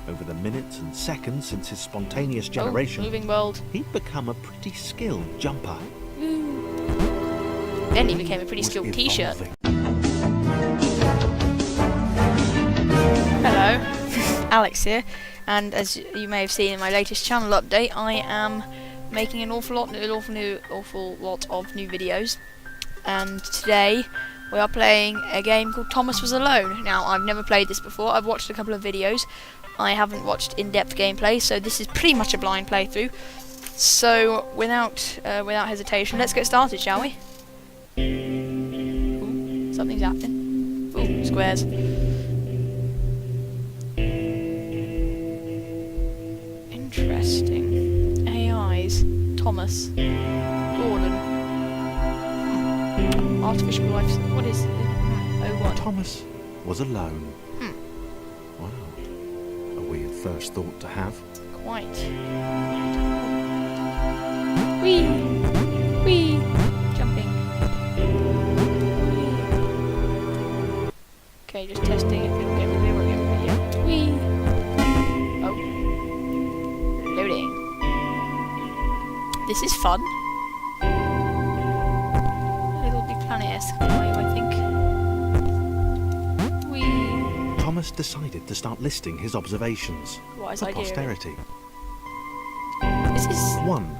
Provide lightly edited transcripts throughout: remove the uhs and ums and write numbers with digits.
over the minutes and seconds since his spontaneous generation, moving world. he'd become a pretty skilled jumper. Then he became a pretty skilled t-shirt. Hello, Alex here, and as you may have seen in my latest channel update, I am making an awful lot of new videos, and today we are playing a game called Thomas Was Alone. Now, I've never played this before. I've watched a couple of videos. I haven't watched in-depth gameplay, so this is pretty much a blind playthrough. So, without hesitation, let's get started, shall we? Ooh, something's happening. Ooh, squares. Interesting. AIs. Thomas. Gordon. Artificial life. What is it? Oh, what? Thomas was alone. Wow. A weird first thought to have. Quite. Whee! Whee! Jumping. Whee. Okay, just testing if it'll get me there. Yeah. Whee! Oh. Loading. This is fun. Little Big Planet-esque vibe, I think. Whee! Thomas decided to start listing his observations Wise for idea. posterity. This is 1.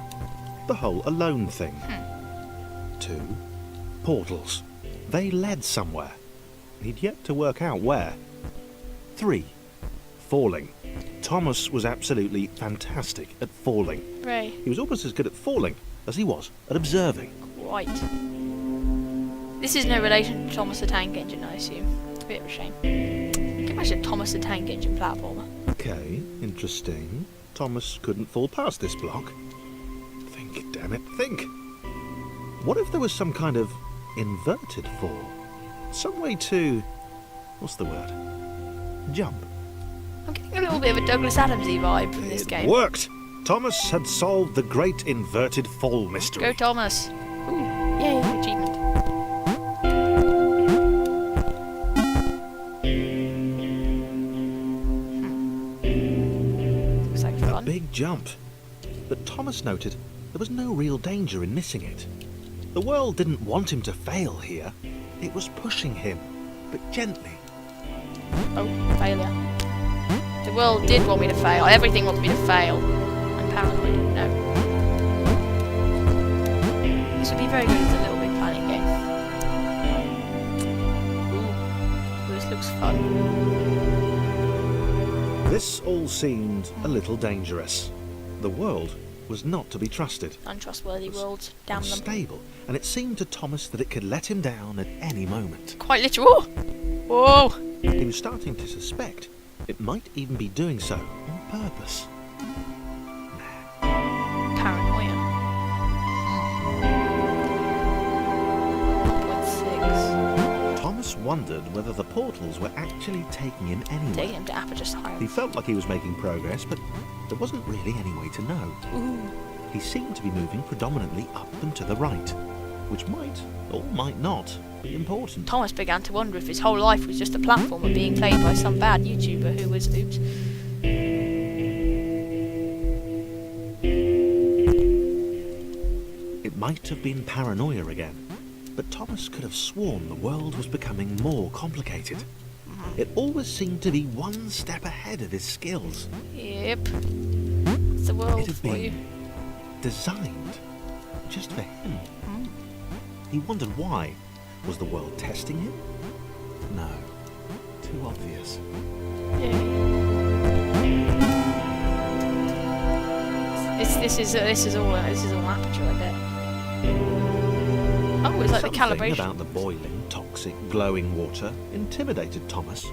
The whole alone thing. 2. Portals. They led somewhere. He'd yet to work out where. 3. Falling. Thomas was absolutely fantastic at falling. Ray. He was almost as good at falling as he was at observing. Quite. This is no relation to Thomas the Tank Engine, I assume. It's a bit of a shame. You can imagine Thomas the Tank Engine platformer. Okay, interesting. Thomas couldn't fall past this block. Think, damn it, think. What if there was some kind of inverted fall? Some way to... what's the word? Jump. I'm getting a little bit of a Douglas Adamsy vibe from this game. It worked! Thomas had solved the great inverted fall mystery. Go Thomas! Ooh, yay, achievement. Looks like A fun. big jump. But Thomas noted there was no real danger in missing it. The world didn't want him to fail here. It was pushing him, but gently. Oh, failure. The world did want me to fail. Everything wants me to fail. I'm paranoid. No. This would be very good as a Little Big Planet game. Ooh, this looks fun. This all seemed a little dangerous. The world was not to be trusted. Untrustworthy worlds. Damn them. Unstable, and it seemed to Thomas that it could let him down at any moment. Quite literal. Whoa! He was starting to suspect it might even be doing so on purpose. Paranoia. 0.6. Thomas wondered whether the portals were actually taking him anywhere. Taking him to Aperture He Spiral. felt like he was making progress, but there wasn't really any way to know. Ooh. He seemed to be moving predominantly up and to the right, which might, or might not, be important. Thomas began to wonder if his whole life was just a platformer being played by some bad YouTuber who was, oops. It might have been paranoia again, but Thomas could have sworn the world was becoming more complicated. It always seemed to be one step ahead of his skills. Yep. It's the world It had for you. been designed just for him. He wondered why. Was the world testing him? No. Too obvious. This is all Aperture, I bet. Oh, it's like the Something calibration. about the boiling, toxic, glowing water intimidated Thomas.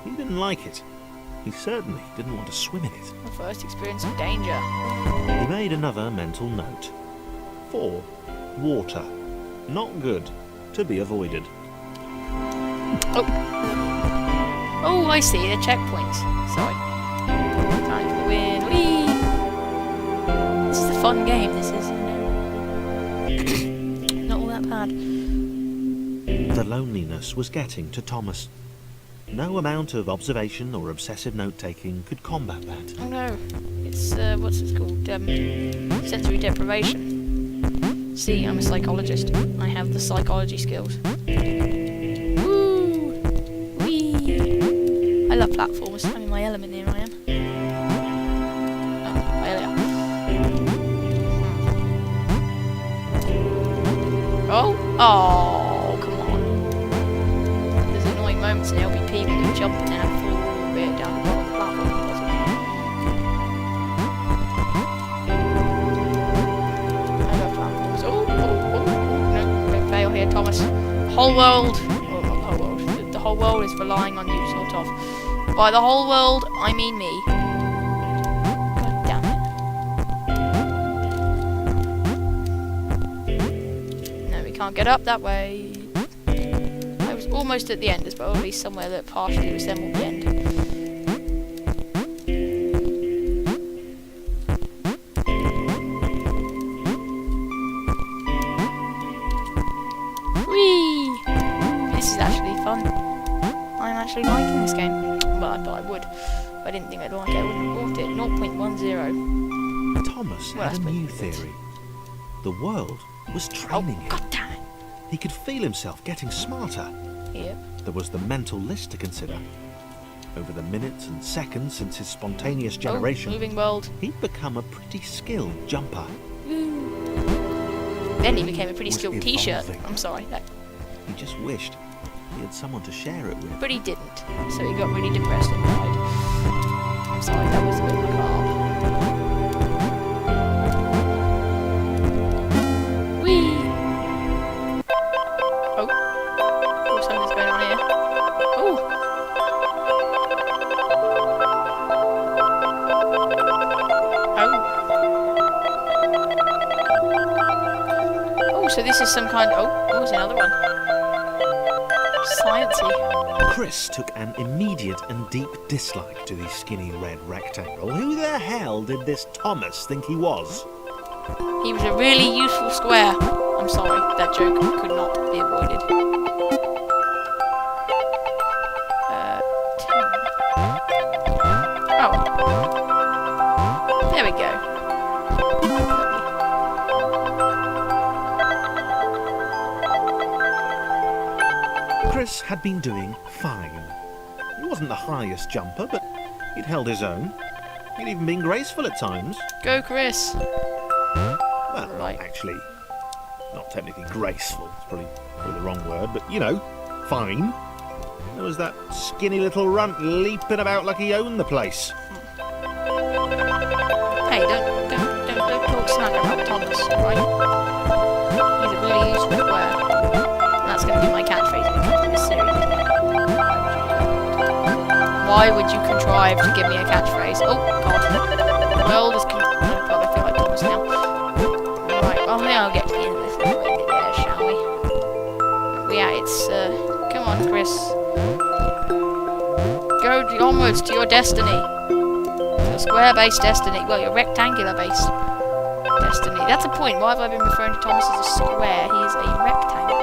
He didn't like it. He certainly didn't want to swim in it. My first experience of danger. He made another mental note. 4. Water. Not good. To be avoided. Oh, I see. They're checkpoints. Sorry. Time for the win. Whee! This is a fun game. This is not all that bad. The loneliness was getting to Thomas. No amount of observation or obsessive note-taking could combat that. Oh no, it's what's it called? Sensory deprivation. See, I'm a psychologist. I have the psychology skills. Woo! Wee! I love platforms. I'm in my element here. I am. Oh, failure. Oh, oh, come on. There's annoying moments in LPP when you jump and have full bit down the bottom of the platform. I love platforms. Oh, no, don't fail here, Thomas. Whole world. Well, not the whole world. The whole world is relying on you, sort of. By the whole world, I mean me. God damn it. No, we can't get up that way. I was almost at the end as well, at least somewhere that partially resembled the end. Whee! This is actually fun. I'm actually liking this game. Well, I thought I would. If I didn't think I'd like it, I wouldn't have bought it. 0.10. Thomas Well, had a that's new pretty good. theory. The world was Oh, training him. god damn it. He could feel himself getting smarter. Yep. There was the mental list to consider. Over the minutes and seconds since his spontaneous generation, Oh, moving world. he'd become a pretty skilled jumper. Woo. Then he became a pretty Was skilled t-shirt. evolving. I'm sorry, He just wished he had someone to share it with. but he didn't. So he got really depressed and died. I'm sorry, that was a bit macabre. Whee! Oh. Oh, something's going on here. Oh! Oh, so this is some kind. Oh, there's another one. Sciencey. Chris took an immediate and deep dislike to the skinny red rectangle. Who the hell did this Thomas think he was? He was a really useful square. I'm sorry, that joke could not be avoided. 10. Oh. There we go. Chris had been doing fine. He wasn't the highest jumper, but he'd held his own. He'd even been graceful at times. Go, Chris. Well, Right. actually, not technically graceful. It's probably the wrong word, but you know, fine. There was that skinny little runt leaping about like he owned the place. Hey, don't talk smack about Thomas, right? He's a really useful square. And that's going to be my catchphrase when it comes to this series. Why would you contrive to give me a catchphrase? Oh, God. The world is... Oh, God, I feel like Thomas now. Right, well, now I'll get to the end of this little bit there, shall we? Yeah, it's... come on, Chris. Go onwards to your destiny. Your square-based destiny. Well, your rectangular-based destiny. That's a point. Why have I been referring to Thomas as a square? He is a rectangle.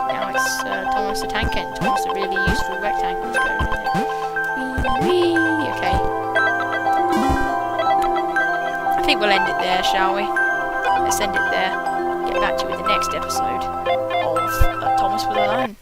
Now it's Thomas the Tank End. Thomas the really useful rectangle. Wee, okay. I think we'll end it there, shall we? Let's end it there. Get back to you in the next episode of Thomas Was Alone.